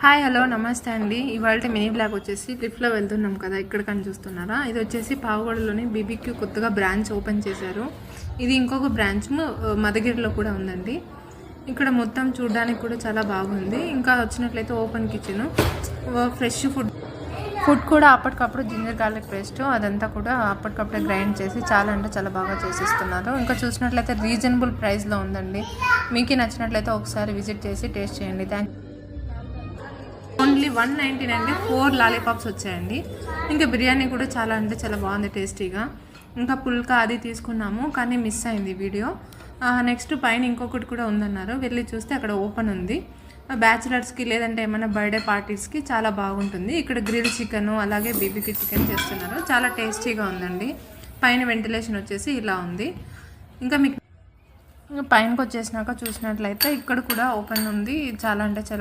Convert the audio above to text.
Hi hello నమస్తే అండి. ఇవాళ మినీ బ్లాగ్ వచ్చేసి లిఫ్ట్లో వెళ్తున్నాం కదా, ఇక్కడికని చూస్తున్నారా. ఇది వచ్చేసి పావుగడలోని బీబీక్యూ కొత్తగా బ్రాంచ్ ఓపెన్ చేశారు. ఇది ఇంకొక బ్రాంచ్ మదగిరిలో కూడా ఉందండి. ఇక్కడ మొత్తం చూడడానికి కూడా చాలా బాగుంది. ఇంకా వచ్చినట్లయితే ఓపెన్ కిచెన్, ఫ్రెష్ ఫుడ్ కూడా అప్పటికప్పుడు జింజర్ గార్లిక్ పేస్ట్ అదంతా కూడా అప్పటికప్పుడే గ్రైండ్ చేసి చాలా అంటే చాలా బాగా చేసిస్తున్నారు. ఇంకా చూసినట్లయితే రీజనబుల్ ప్రైస్లో ఉందండి. మీకు నచ్చినట్లయితే ఒకసారి విజిట్ చేసి టేస్ట్ చేయండి. ఓన్లీ 199 4 లాలీపాప్స్ వచ్చాయండి. ఇంకా బిర్యానీ కూడా చాలా అంటే చాలా బాగుంది, టేస్టీగా. ఇంకా పుల్కా అది తీసుకున్నాము కానీ మిస్ అయింది వీడియో. నెక్స్ట్ పైన ఇంకొకటి కూడా ఉందన్నారు, వెళ్ళి చూస్తే అక్కడ ఓపెన్ ఉంది. బ్యాచిలర్స్కి లేదంటే ఏమైనా బర్త్డే పార్టీస్కి చాలా బాగుంటుంది. ఇక్కడ గ్రిల్ చికెన్ అలాగే బీబీక్యూ చికెన్ చేస్తున్నారు, చాలా టేస్టీగా ఉందండి. పైన వెంటిలేషన్ వచ్చేసి ఇలా ఉంది. ఇంకా మీకు పైనకి వచ్చేసినాక చూసినట్లయితే ఇక్కడ కూడా ఓపెన్ ఉంది, చాలా అంటే చాలా